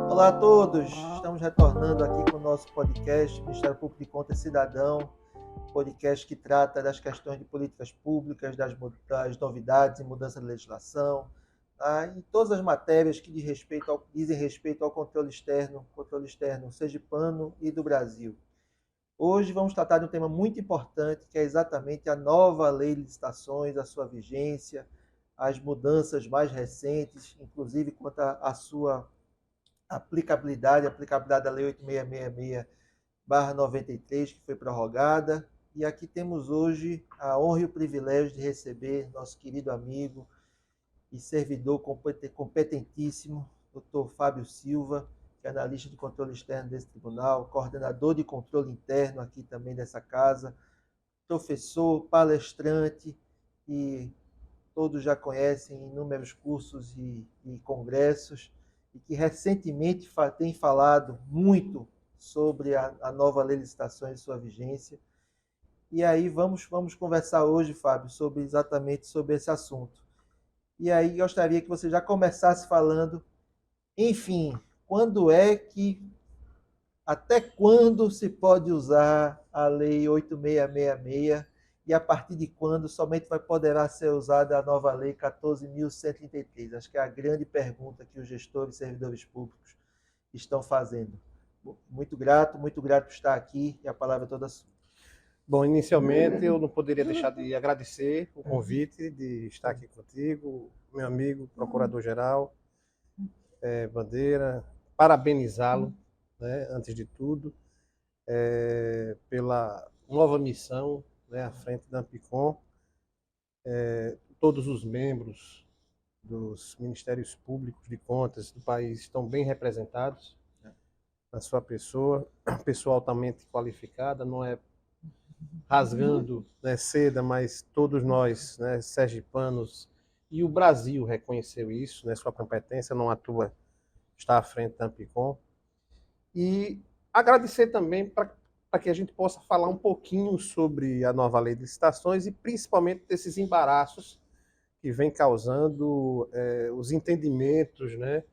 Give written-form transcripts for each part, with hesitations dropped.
Olá a todos, estamos retornando aqui com o nosso podcast Ministério Público de Contas Cidadão, podcast que trata das questões de políticas públicas, das novidades e mudança de legislação, e todas as matérias que dizem respeito ao controle externo sergipano e do Brasil. Hoje vamos tratar de um tema muito importante, que é exatamente a nova lei de licitações, a sua vigência, as mudanças mais recentes, inclusive quanto à sua aplicabilidade da Lei 8666/93, que foi prorrogada. E aqui temos hoje a honra e o privilégio de receber nosso querido amigo e servidor competentíssimo, Dr. Fábio Silva, que é analista de controle externo desse tribunal, coordenador de controle interno aqui também dessa casa, professor, palestrante, e todos já conhecem inúmeros cursos e congressos, e que recentemente tem falado muito sobre a nova lei de licitações e sua vigência. E aí vamos conversar hoje, Fábio, exatamente sobre esse assunto. E aí gostaria que você já começasse falando, enfim, até quando se pode usar a Lei 8666 e a partir de quando somente poderá ser usada a nova Lei 14.133? Acho que é a grande pergunta que os gestores e servidores públicos estão fazendo. Muito grato por estar aqui, e a palavra é toda sua. Bom, inicialmente eu não poderia deixar de agradecer o convite de estar aqui contigo, meu amigo Procurador-Geral Bandeira, parabenizá-lo, né, antes de tudo, pela nova missão, né, à frente da Ampicom. Todos os membros dos Ministérios Públicos de Contas do país estão bem representados na sua pessoa, pessoa altamente qualificada, não é rasgando, né, seda, mas todos nós, né, sergipanos, e o Brasil reconheceu isso, né, sua competência, não atua, está à frente da Ampicom. E agradecer também para que a gente possa falar um pouquinho sobre a nova lei de licitações e principalmente desses embaraços que vem causando os entendimentos, né,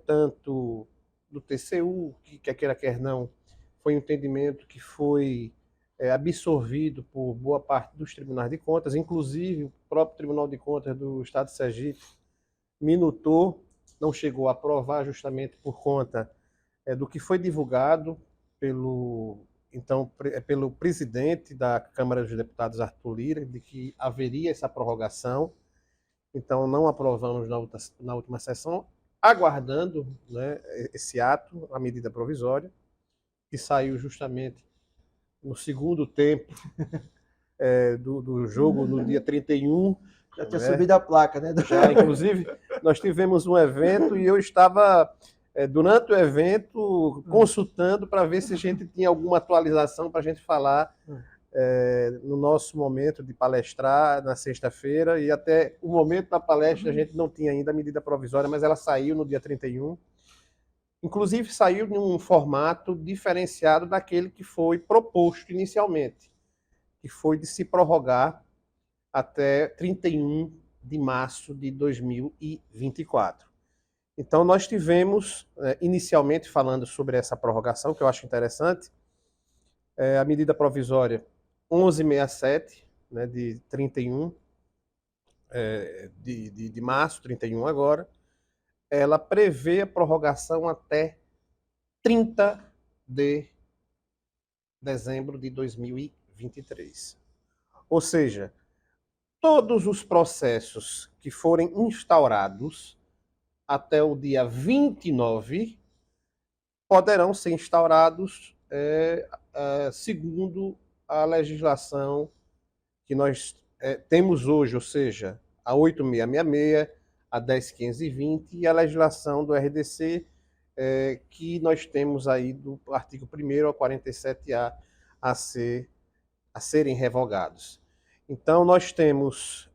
tanto do TCU, que quer queira, quer não, foi um entendimento que foi absorvido por boa parte dos tribunais de contas, inclusive o próprio Tribunal de Contas do Estado de Sergipe minutou, não chegou a aprovar justamente por conta do que foi divulgado pelo presidente da Câmara dos Deputados, Arthur Lira, de que haveria essa prorrogação. Então não aprovamos na última sessão, aguardando, né, esse ato, a medida provisória, que saiu justamente no segundo tempo do jogo, no dia 31. Já tinha subido a placa, né? Já, inclusive, nós tivemos um evento e eu estava, durante o evento, consultando para ver se a gente tinha alguma atualização para a gente falar no nosso momento de palestrar na sexta-feira, e até o momento da palestra a gente não tinha ainda a medida provisória, mas ela saiu no dia 31. Inclusive, saiu em um formato diferenciado daquele que foi proposto inicialmente, que foi de se prorrogar até 31 de março de 2024. Então, nós tivemos, inicialmente, falando sobre essa prorrogação, que eu acho interessante, a medida provisória 1167, né, de 31 de março, 31 agora, ela prevê a prorrogação até 30 de dezembro de 2023. Ou seja, todos os processos que forem instaurados até o dia 29 poderão ser instaurados segundo a legislação que nós temos hoje, ou seja, a 8666, a 10.520 e a legislação do RDC, que nós temos aí do artigo 1º ao 47A a serem revogados. Então, nós temos,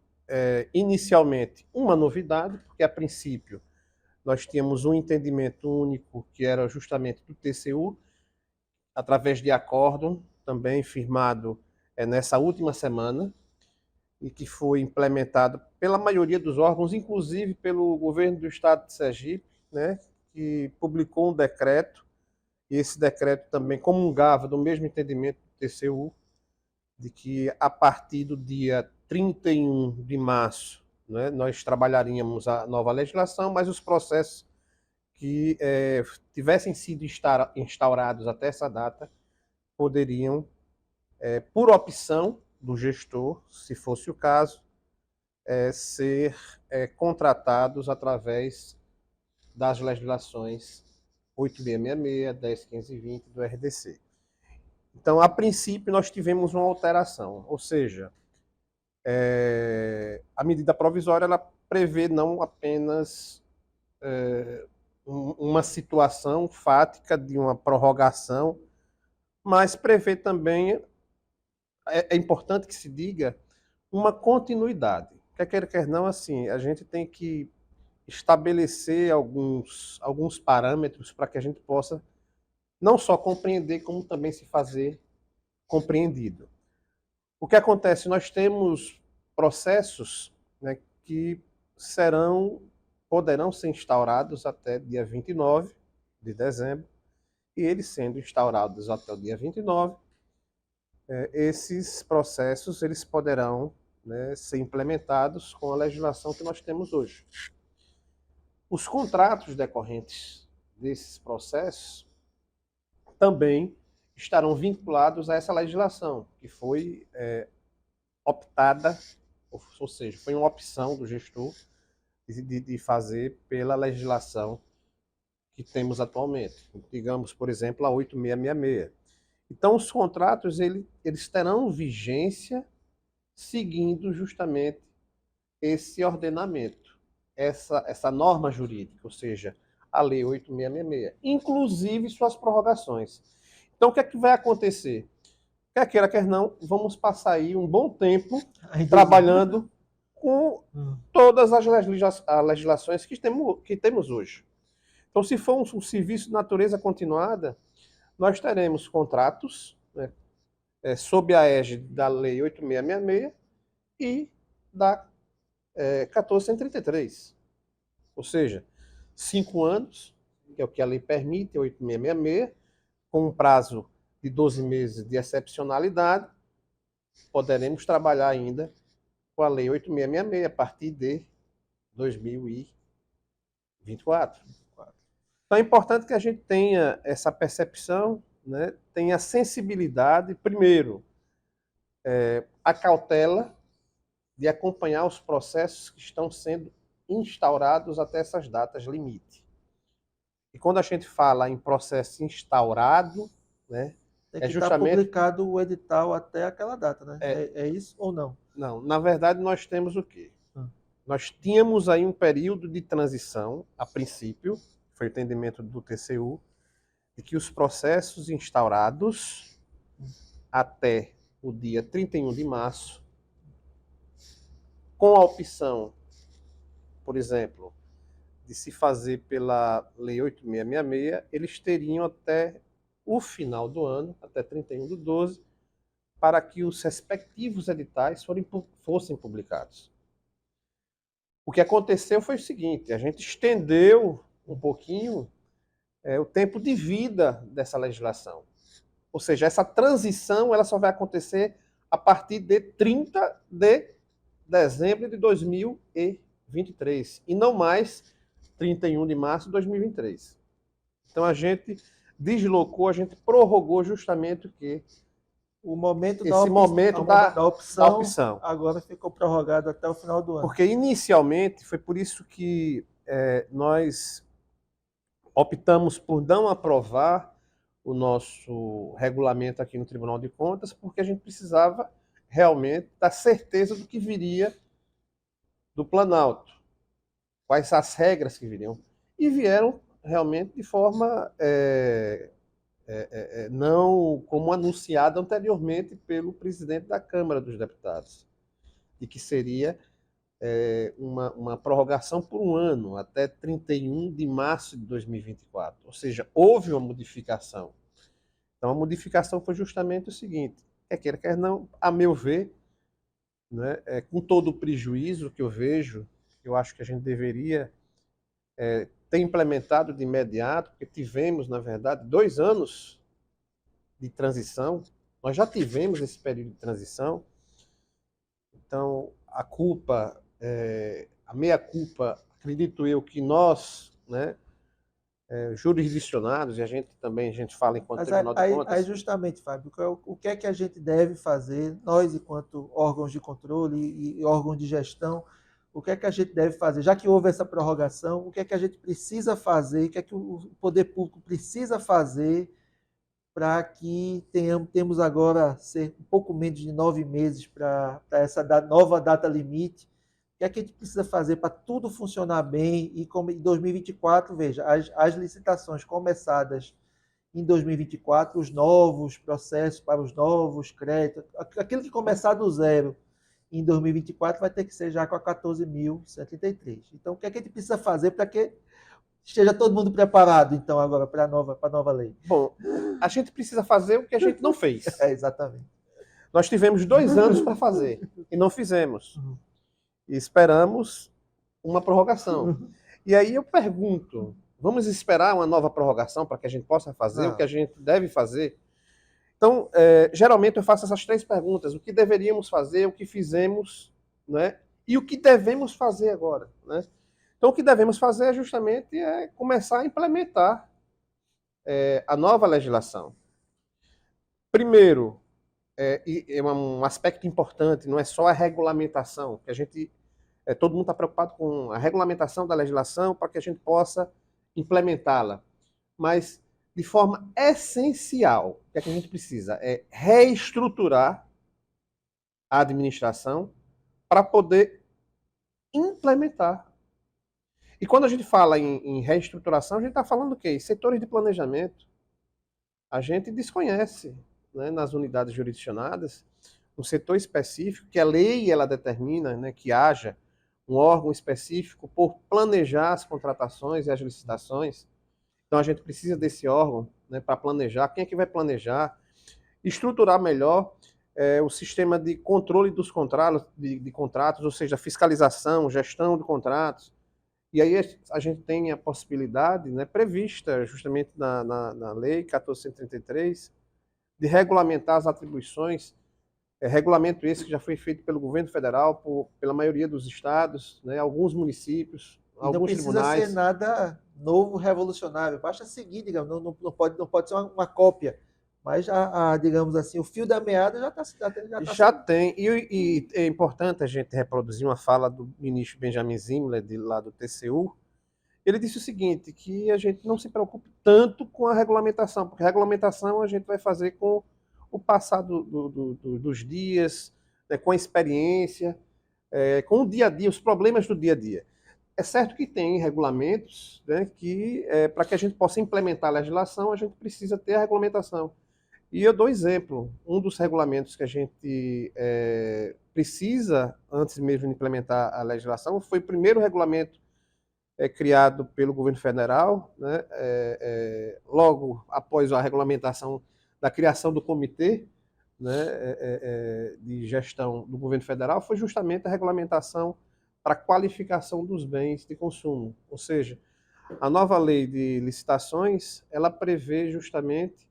inicialmente, uma novidade, porque, a princípio, nós tínhamos um entendimento único, que era justamente do TCU, através de acórdão, também firmado nessa última semana, e que foi implementado pela maioria dos órgãos, inclusive pelo governo do estado de Sergipe, né, que publicou um decreto, e esse decreto também comungava do mesmo entendimento do TCU, de que a partir do dia 31 de março, né, nós trabalharíamos a nova legislação, mas os processos que tivessem sido instaurados até essa data poderiam, por opção do gestor, se fosse o caso, ser contratados através das legislações 8666, 10.15 e 20 do RDC. Então, a princípio, nós tivemos uma alteração, ou seja, a medida provisória ela prevê não apenas uma situação fática de uma prorrogação, mas prevê também, é importante que se diga, uma continuidade. Quer não, assim, a gente tem que estabelecer alguns parâmetros para que a gente possa não só compreender, como também se fazer compreendido. O que acontece? Nós temos processos, né, que poderão ser instaurados até dia 29 de dezembro, e eles sendo instaurados até o dia 29, esses processos eles poderão, né, ser implementados com a legislação que nós temos hoje. Os contratos decorrentes desses processos também estarão vinculados a essa legislação, que foi optada, ou seja, foi uma opção do gestor de fazer pela legislação que temos atualmente. Digamos, por exemplo, a 8666. Então, os contratos eles terão vigência seguindo justamente esse ordenamento, essa norma jurídica, ou seja, a Lei 8666, inclusive suas prorrogações. Então, o que é que vai acontecer? Quer queira, quer não, vamos passar aí um bom tempo trabalhando com todas as legislações que temos hoje. Então, se for um serviço de natureza continuada, nós teremos contratos, né, sob a égide da Lei 8666 e da 1433. Ou seja, 5 anos, que é o que a lei permite, 8666, com um prazo de 12 meses de excepcionalidade, poderemos trabalhar ainda com a Lei 8666 a partir de 2024. Então é importante que a gente tenha essa percepção, né, tenha sensibilidade, primeiro, a cautela de acompanhar os processos que estão sendo instaurados até essas datas limite. E quando a gente fala em processo instaurado, né, tem que estar publicado o edital até aquela data, né? É isso ou não? Não, na verdade nós temos o quê? Nós tínhamos aí um período de transição, a princípio, foi o entendimento do TCU, de que os processos instaurados até o dia 31 de março, com a opção, por exemplo, de se fazer pela Lei 8666, eles teriam até o final do ano, até 31 de 12, para que os respectivos editais fossem publicados. O que aconteceu foi o seguinte, a gente estendeu um pouquinho o tempo de vida dessa legislação. Ou seja, essa transição ela só vai acontecer a partir de 30 de dezembro de 2023, e não mais 31 de março de 2023. Então a gente deslocou, a gente prorrogou justamente o quê? O momento da opção. Agora ficou prorrogado até o final do ano. Porque inicialmente foi por isso que nós optamos por não aprovar o nosso regulamento aqui no Tribunal de Contas, porque a gente precisava realmente da certeza do que viria do Planalto, quais as regras que viriam. E vieram realmente de forma não como anunciada anteriormente pelo presidente da Câmara dos Deputados, de que seria uma prorrogação por um ano, até 31 de março de 2024. Ou seja, houve uma modificação. Então, a modificação foi justamente o seguinte, quer queira, quer não, a meu ver, né, com todo o prejuízo que eu vejo, eu acho que a gente deveria ter implementado de imediato, porque tivemos, na verdade, 2 anos de transição. Nós já tivemos esse período de transição. Então, a meia-culpa, acredito eu que nós, né, jurisdicionados, e a gente fala enquanto Mas Tribunal de aí Contas. justamente, Fábio, o que é que a gente deve fazer, nós enquanto órgãos de controle e órgãos de gestão, o que é que a gente deve fazer? Já que houve essa prorrogação, o que é que a gente precisa fazer, o que é que o poder público precisa fazer para que temos agora ser um pouco menos de 9 meses para essa nova data limite? O que é que a gente precisa fazer para tudo funcionar bem e como em 2024, veja, as licitações começadas em 2024, os novos processos para os novos créditos, aquilo que começar do zero em 2024 vai ter que ser já com a 14.133. Então, o que é que a gente precisa fazer para que esteja todo mundo preparado, então, agora para a nova lei? Bom, a gente precisa fazer o que a gente não fez. Exatamente. Nós tivemos 2 anos para fazer e não fizemos. E esperamos uma prorrogação. E aí eu pergunto, vamos esperar uma nova prorrogação para que a gente possa fazer o que a gente deve fazer? Então, geralmente eu faço essas 3 perguntas: o que deveríamos fazer, o que fizemos, né? E o que devemos fazer agora, né? Então, o que devemos fazer é justamente começar a implementar a nova legislação. Primeiro, um aspecto importante, não é só a regulamentação, que a gente, todo mundo está preocupado com a regulamentação da legislação para que a gente possa implementá-la, mas de forma essencial, o que é que a gente precisa? É reestruturar a administração para poder implementar. E quando a gente fala em reestruturação, a gente está falando do quê? Setores de planejamento. A gente desconhece, né, nas unidades jurisdicionadas um setor específico que a lei ela determina, né, que haja um órgão específico por planejar as contratações e as licitações. Então a gente precisa desse órgão, né, para planejar. Quem é que vai planejar? Estruturar melhor o sistema de controle dos contratos, de contratos, ou seja, fiscalização, gestão de contratos. E aí a gente tem a possibilidade, né, prevista justamente na Lei 1433, de regulamentar as atribuições, regulamento esse que já foi feito pelo governo federal, pela maioria dos estados, né, alguns municípios, E não alguns precisa ser tribunais. nada novo, revolucionário. Basta seguir, digamos, não pode ser uma cópia. Mas, digamos assim, o fio da meada já está Já tem, e é importante a gente reproduzir uma fala do ministro Benjamin Zimler, lá do TCU. Ele disse o seguinte, que a gente não se preocupe tanto com a regulamentação, porque a regulamentação a gente vai fazer com o passar dos dias, né, com a experiência, com o dia a dia, os problemas do dia a dia. É certo que tem regulamentos, né, que para que a gente possa implementar a legislação, a gente precisa ter a regulamentação. E eu dou exemplo, um dos regulamentos que a gente precisa, antes mesmo de implementar a legislação, foi o primeiro regulamento criado pelo governo federal, né, logo após a regulamentação da criação do comitê, né, de gestão do governo federal, foi justamente a regulamentação para a qualificação dos bens de consumo. Ou seja, a nova lei de licitações, ela prevê justamente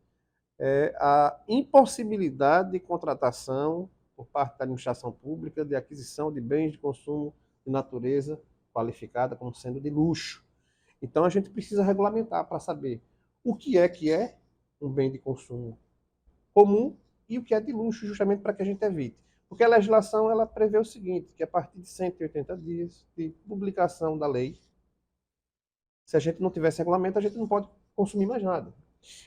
a impossibilidade de contratação por parte da administração pública de aquisição de bens de consumo de natureza qualificada como sendo de luxo. Então a gente precisa regulamentar para saber o que é um bem de consumo comum e o que é de luxo, justamente para que a gente evite. Porque a legislação ela prevê o seguinte, que a partir de 180 dias de publicação da lei, se a gente não tivesse regulamento, a gente não pode consumir mais nada.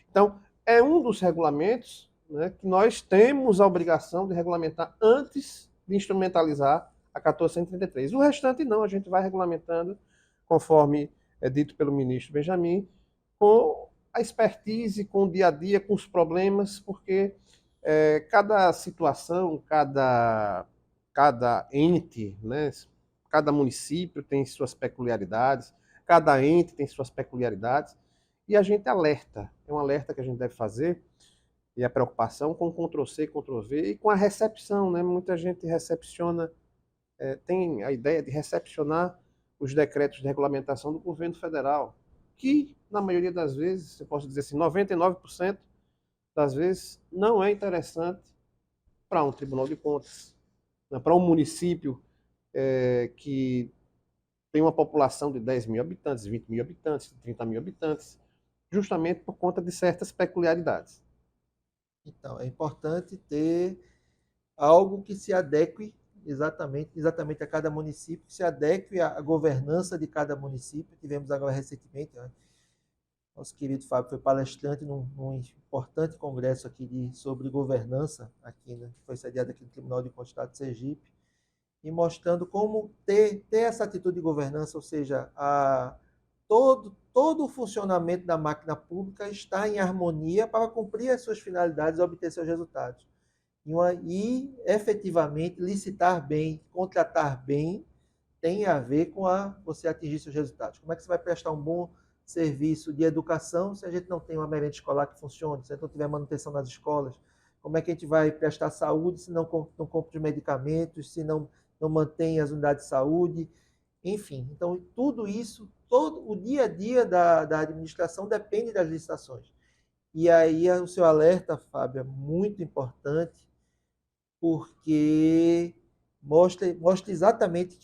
Então, é um dos regulamentos, né, que nós temos a obrigação de regulamentar antes de instrumentalizar a 1433. O restante não, a gente vai regulamentando conforme é dito pelo ministro Benjamin, com a expertise, com o dia a dia, com os problemas, porque cada situação, cada ente, né, cada município tem suas peculiaridades, cada ente tem suas peculiaridades, e a gente alerta, é um alerta que a gente deve fazer, e a preocupação com Ctrl+C, Ctrl+V e com a recepção, né? Muita gente recepciona, tem a ideia de recepcionar os decretos de regulamentação do governo federal, que, na maioria das vezes, eu posso dizer assim, 99% das vezes, não é interessante para um Tribunal de Contas, né? Para um município que tem uma população de 10 mil habitantes, 20 mil habitantes, 30 mil habitantes, justamente por conta de certas peculiaridades. Então, é importante ter algo que se adeque exatamente a cada município, que se adeque à governança de cada município. Tivemos agora recentemente, né? Nosso querido Fábio foi palestrante num importante congresso aqui sobre governança, aqui, né, que foi sediado aqui no Tribunal de Contas do Estado de Sergipe, e mostrando como ter essa atitude de governança, ou seja, todo o funcionamento da máquina pública está em harmonia para cumprir as suas finalidades e obter seus resultados. E efetivamente, licitar bem, contratar bem, tem a ver com você atingir seus resultados. Como é que você vai prestar um bom serviço de educação se a gente não tem uma merenda escolar que funcione, se a gente não tiver manutenção nas escolas? Como é que a gente vai prestar saúde se não compra os medicamentos, se não mantém as unidades de saúde? Enfim, então tudo isso, todo o dia a dia da administração depende das licitações. E aí o seu alerta, Fábio, é muito importante, porque mostra exatamente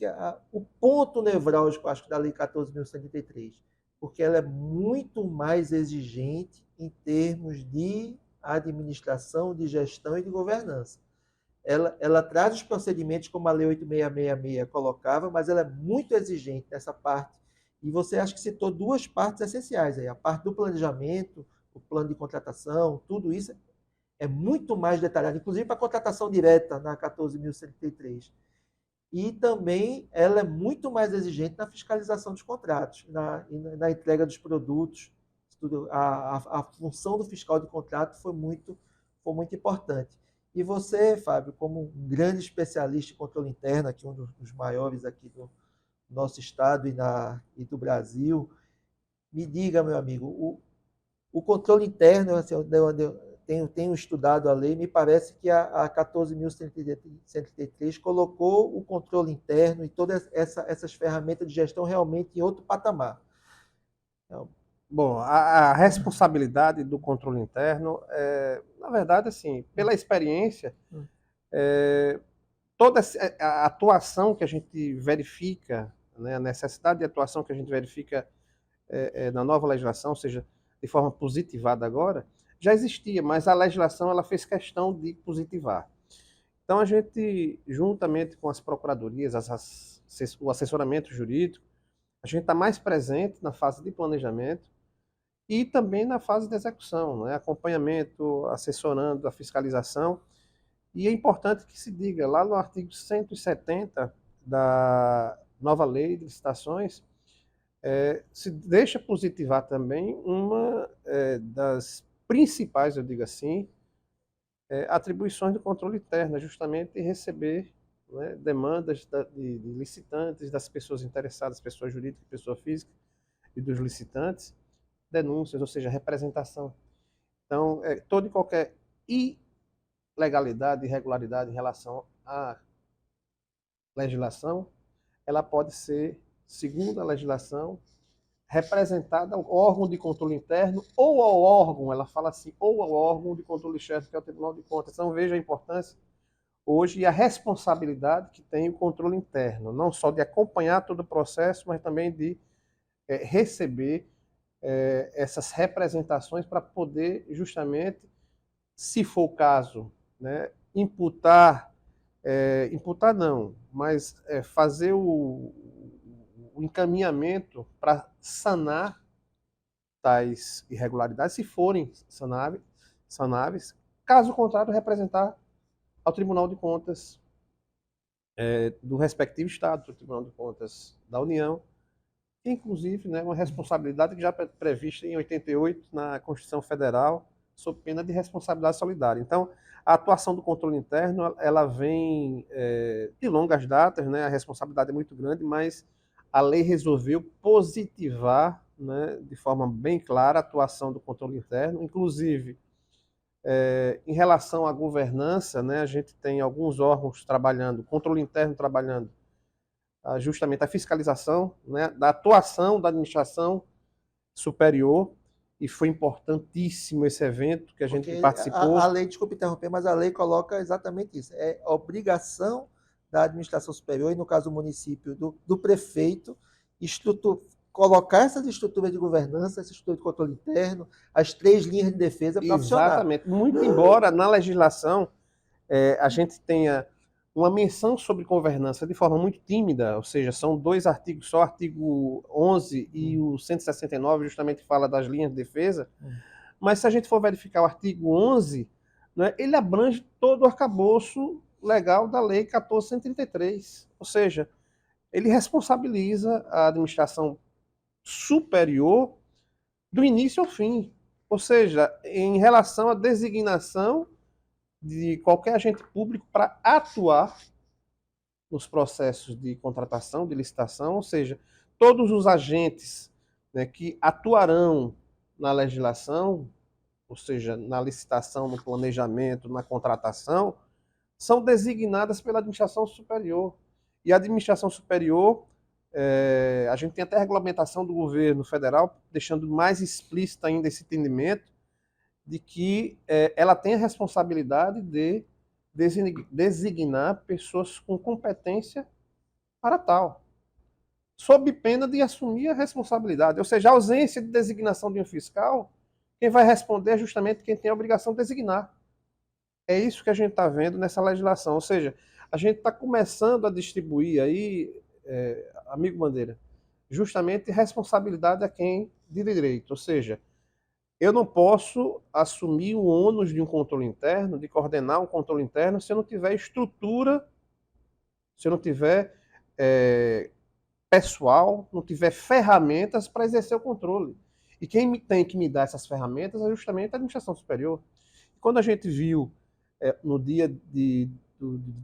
o ponto nevrálgico, acho, da Lei 14.133, porque ela é muito mais exigente em termos de administração, de gestão e de governança. Ela traz os procedimentos como a Lei 8666 colocava, mas ela é muito exigente nessa parte. E você acha que citou duas partes essenciais aí, a parte do planejamento, o plano de contratação, tudo isso é muito mais detalhado, inclusive para a contratação direta na 14.133. E também ela é muito mais exigente na fiscalização dos contratos, na entrega dos produtos. A função do fiscal de contrato foi muito importante. E você, Fábio, como um grande especialista em controle interno, aqui um dos maiores aqui do nosso estado e do Brasil, me diga, meu amigo, o controle interno, assim, tenho estudado a lei, me parece que a 14.133 colocou o controle interno e todas essas ferramentas de gestão realmente em outro patamar. Então, bom, a responsabilidade do controle interno, na verdade, assim, pela experiência, toda a atuação que a gente verifica, né, a necessidade de atuação que a gente verifica na nova legislação, ou seja, de forma positivada agora, já existia, mas a legislação ela fez questão de positivar. Então a gente, juntamente com as procuradorias, o assessoramento jurídico, a gente está mais presente na fase de planejamento e também na fase de execução, né? Acompanhamento, assessorando a fiscalização. E é importante que se diga, lá no artigo 170 da nova lei de licitações, se deixa positivar também uma das principais, eu digo assim, atribuições do controle interno, justamente receber, né, demandas de licitantes, das pessoas interessadas, pessoa jurídica, pessoa física, e dos licitantes, denúncias, ou seja, representação. Então, toda e qualquer ilegalidade, irregularidade em relação à legislação, ela pode ser, segundo a legislação, representada ao órgão de controle interno ou ao órgão, ela fala assim, ou ao órgão de controle externo, que é o Tribunal de Contas. Então veja a importância hoje e a responsabilidade que tem o controle interno, não só de acompanhar todo o processo, mas também de receber essas representações para poder justamente, se for o caso, né, imputar não, mas fazer o encaminhamento para sanar tais irregularidades, se forem sanáveis, caso contrário, representar ao Tribunal de Contas do respectivo Estado, do Tribunal de Contas da União, que inclusive, né, uma responsabilidade que já é prevista em 88 na Constituição Federal, sob pena de responsabilidade solidária. Então, a atuação do controle interno, ela vem de longas datas, né, a responsabilidade é muito grande, mas a lei resolveu positivar, né, de forma bem clara a atuação do controle interno, inclusive Em relação à governança, né, a gente tem alguns órgãos trabalhando, controle interno trabalhando justamente a fiscalização, né, da atuação da administração superior, e foi importantíssimo esse evento que a gente Porque a participou. lei, desculpe interromper, mas a lei coloca exatamente isso. É obrigação da administração superior, e no caso do município, do prefeito, colocar essas estruturas de governança, essa estrutura de controle interno, as 3 linhas de defesa para funcionar. Exatamente. Muito embora na legislação a gente tenha uma menção sobre governança de forma muito tímida, ou seja, são 2 artigos, só o artigo 11 e o 169 justamente fala das linhas de defesa, mas se a gente for verificar o artigo 11, né, ele abrange todo o arcabouço legal da Lei 14.133, ou seja, ele responsabiliza a administração superior do início ao fim, ou seja, em relação à designação de qualquer agente público para atuar nos processos de contratação, de licitação, ou seja, todos os agentes, né, que atuarão na legislação, ou seja, na licitação, no planejamento, na contratação, são designadas pela administração superior. E a administração superior, a gente tem até a regulamentação do governo federal, deixando mais explícito ainda esse entendimento de que ela tem a responsabilidade de designar pessoas com competência para tal, sob pena de assumir a responsabilidade. Ou seja, a ausência de designação de um fiscal, quem vai responder é justamente quem tem a obrigação de designar. É isso que a gente está vendo nessa legislação. Ou seja, a gente está começando a distribuir aí, amigo Bandeira, justamente responsabilidade a quem de direito. Ou seja, eu não posso assumir o ônus de um controle interno, de coordenar um controle interno, se eu não tiver estrutura, se eu não tiver pessoal, não tiver ferramentas para exercer o controle. E quem tem que me dar essas ferramentas é justamente a administração superior. Quando a gente viu no dia de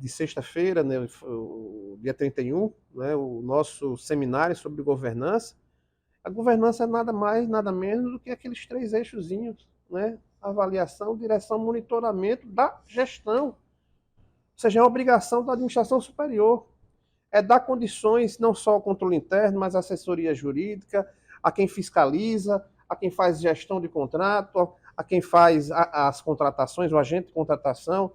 sexta-feira, né, o dia 31, né, o nosso seminário sobre governança, a governança é nada mais, nada menos do que aqueles 3 eixozinhos, né? Avaliação, direção, monitoramento da gestão. Ou seja, é uma obrigação da administração superior. É dar condições não só ao controle interno, mas à assessoria jurídica, a quem fiscaliza, a quem faz gestão de contrato, a quem faz as contratações, o agente de contratação,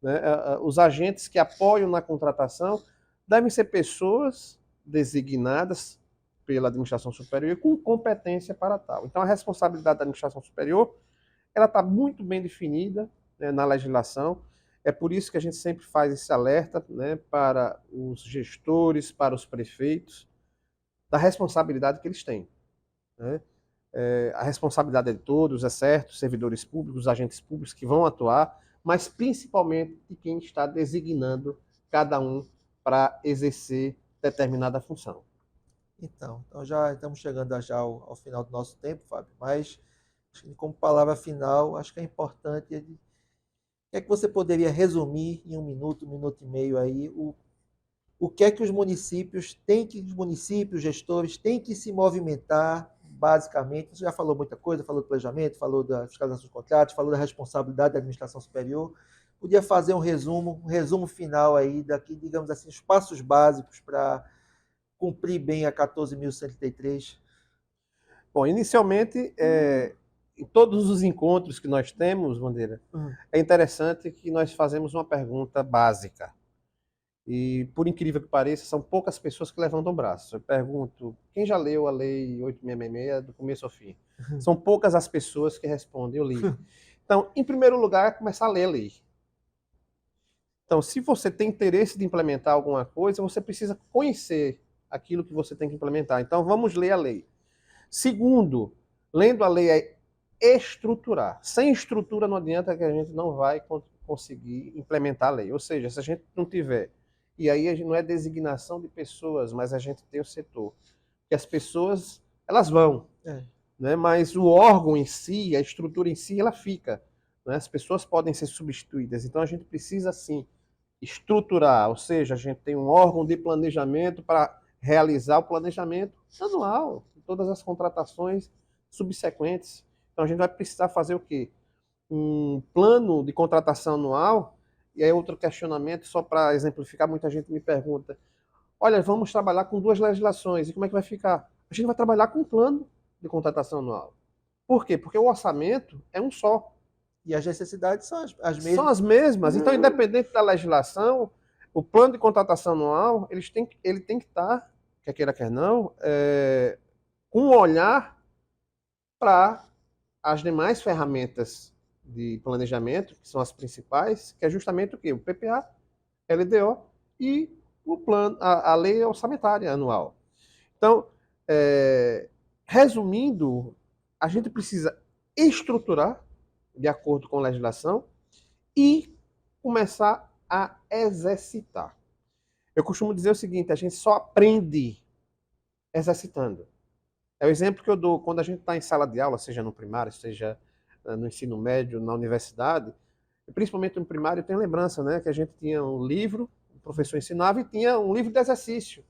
né? Os agentes que apoiam na contratação devem ser pessoas designadas pela administração superior e com competência para tal. Então, a responsabilidade da administração superior ela está muito bem definida, né, na legislação. É por isso que a gente sempre faz esse alerta, né, para os gestores, para os prefeitos, da responsabilidade que eles têm. Né? A responsabilidade é de todos, é certo, servidores públicos, agentes públicos que vão atuar, mas principalmente de quem está designando cada um para exercer determinada função. Então já estamos chegando já ao final do nosso tempo, Fábio, mas como palavra final, acho que é importante. O que é que você poderia resumir em 1 minuto e meio aí, o que é que os municípios gestores têm que se movimentar, basicamente? Você já falou muita coisa, falou do planejamento, falou da fiscalização dos contratos, falou da responsabilidade da administração superior. Podia fazer um resumo final aí, daqui, digamos assim, os passos básicos para cumprir bem a 14.133? Bom, inicialmente, em todos os encontros que nós temos, Bandeira, é interessante que nós fazemos uma pergunta básica. E, por incrível que pareça, são poucas pessoas que levantam o braço. Eu pergunto, quem já leu a Lei 8.666 do começo ao fim? São poucas as pessoas que respondem, eu li. Então, em primeiro lugar, é começar a ler a lei. Então, se você tem interesse de implementar alguma coisa, você precisa conhecer aquilo que você tem que implementar. Então, vamos ler a lei. Segundo, lendo a lei é estruturar. Sem estrutura não adianta, que a gente não vai conseguir implementar a lei. Ou seja, se a gente não tiver, e aí não é designação de pessoas, mas a gente tem o setor, que as pessoas, elas vão, né? Mas o órgão em si, a estrutura em si, ela fica. Né? As pessoas podem ser substituídas. Então a gente precisa, sim, estruturar, ou seja, a gente tem um órgão de planejamento para realizar o planejamento anual, todas as contratações subsequentes. Então a gente vai precisar fazer o quê? um plano de contratação anual, e aí outro questionamento, só para exemplificar, muita gente me pergunta, olha, vamos trabalhar com duas legislações, e como é que vai ficar? A gente vai trabalhar com um plano de contratação anual. Por quê? Porque o orçamento é um só. E as necessidades são as São mesmas. as mesmas. Então, independente da legislação, o plano de contratação anual, ele tem que estar, quer queira, quer não, com um olhar para as demais ferramentas de planejamento, que são as principais, que é justamente o quê? O PPA, LDO e o plano, a lei orçamentária anual. Então, resumindo, a gente precisa estruturar de acordo com a legislação e começar a exercitar. Eu costumo dizer o seguinte, a gente só aprende exercitando. É o exemplo que eu dou quando a gente está em sala de aula, seja no primário, seja no ensino médio, na universidade, principalmente no primário, eu tenho lembrança, né, que a gente tinha um livro, o professor ensinava e tinha um livro de exercício.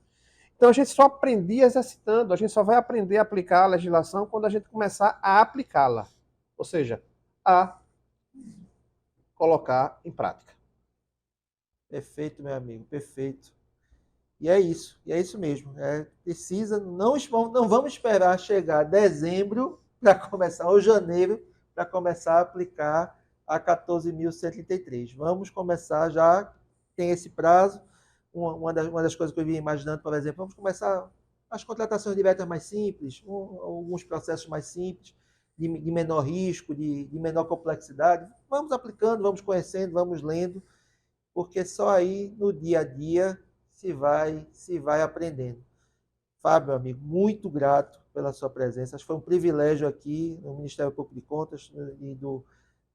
Então a gente só aprendia exercitando, a gente só vai aprender a aplicar a legislação quando a gente começar a aplicá-la, ou seja, a colocar em prática. Perfeito, meu amigo, perfeito. E é isso mesmo. Precisa, não vamos esperar chegar dezembro para começar, ou janeiro, para começar a aplicar a 14.133. Vamos começar já, tem esse prazo. Uma das coisas que eu vinha imaginando, por exemplo, vamos começar as contratações diretas mais simples, alguns processos mais simples, de menor risco, de menor complexidade. Vamos aplicando, vamos conhecendo, vamos lendo, porque só aí no dia a dia se vai aprendendo. Fábio, amigo, muito grato pela sua presença. Acho que foi um privilégio aqui no Ministério Público de Contas e do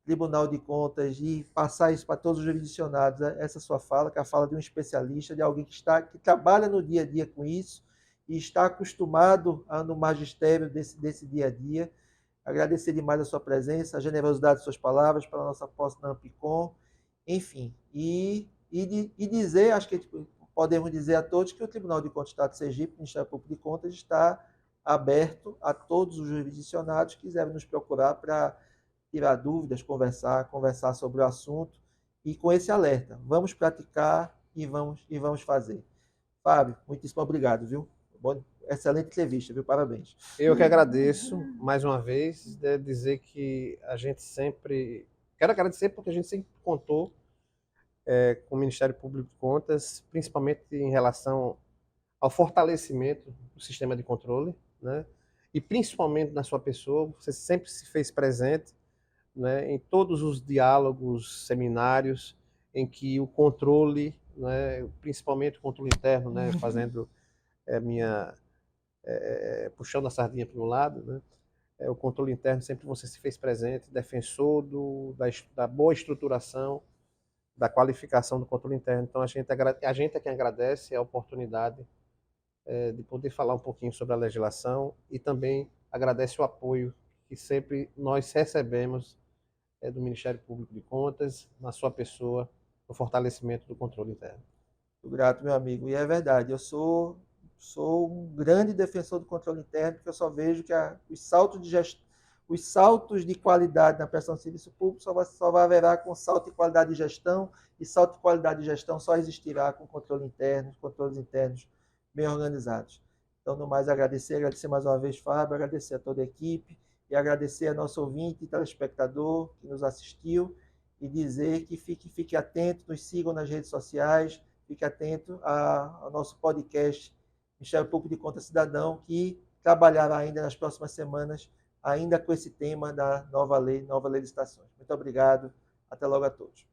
Tribunal de Contas e passar isso para todos os jurisdicionados, essa sua fala, que é a fala de um especialista, de alguém que trabalha no dia a dia com isso e está acostumado no magistério desse dia a dia. Agradecer demais a sua presença, a generosidade de suas palavras para a nossa posse na Ampicom, enfim, e dizer, acho que podemos dizer a todos que o Tribunal de Contas do Estado de Sergipe, o Ministério Público de Contas, está aberto a todos os jurisdicionados que quiserem nos procurar para tirar dúvidas, conversar sobre o assunto, e com esse alerta, vamos praticar e vamos fazer. Fábio, muitíssimo obrigado, viu? Excelente entrevista, viu? Parabéns. Eu que agradeço, mais uma vez, dizer que a gente sempre... Quero agradecer porque a gente sempre contou com o Ministério Público de Contas, principalmente em relação ao fortalecimento do sistema de controle, né? E principalmente na sua pessoa, você sempre se fez presente, né, em todos os diálogos, seminários, em que o controle, né, principalmente o controle interno, né, fazendo puxando a sardinha para um lado, né, o controle interno sempre você se fez presente, defensor da boa estruturação, da qualificação do controle interno. Então a gente é quem agradece a oportunidade de poder falar um pouquinho sobre a legislação e também agradece o apoio que sempre nós recebemos do Ministério Público de Contas, na sua pessoa, no fortalecimento do controle interno. Muito grato, meu amigo. E é verdade, eu sou um grande defensor do controle interno, porque eu só vejo que os saltos de qualidade na prestação de serviço público só vai haverá com salto de qualidade de gestão, e salto de qualidade de gestão só existirá com controle interno, controles internos bem organizados. Então, no mais, agradecer mais uma vez, Fábio, agradecer a toda a equipe e agradecer a nosso ouvinte e telespectador que nos assistiu e dizer que fique atento, nos sigam nas redes sociais, fique atento ao nosso podcast Ministério Público de Contas Cidadão, que trabalhará ainda nas próximas semanas, ainda com esse tema da nova lei de licitações. Muito obrigado, até logo a todos.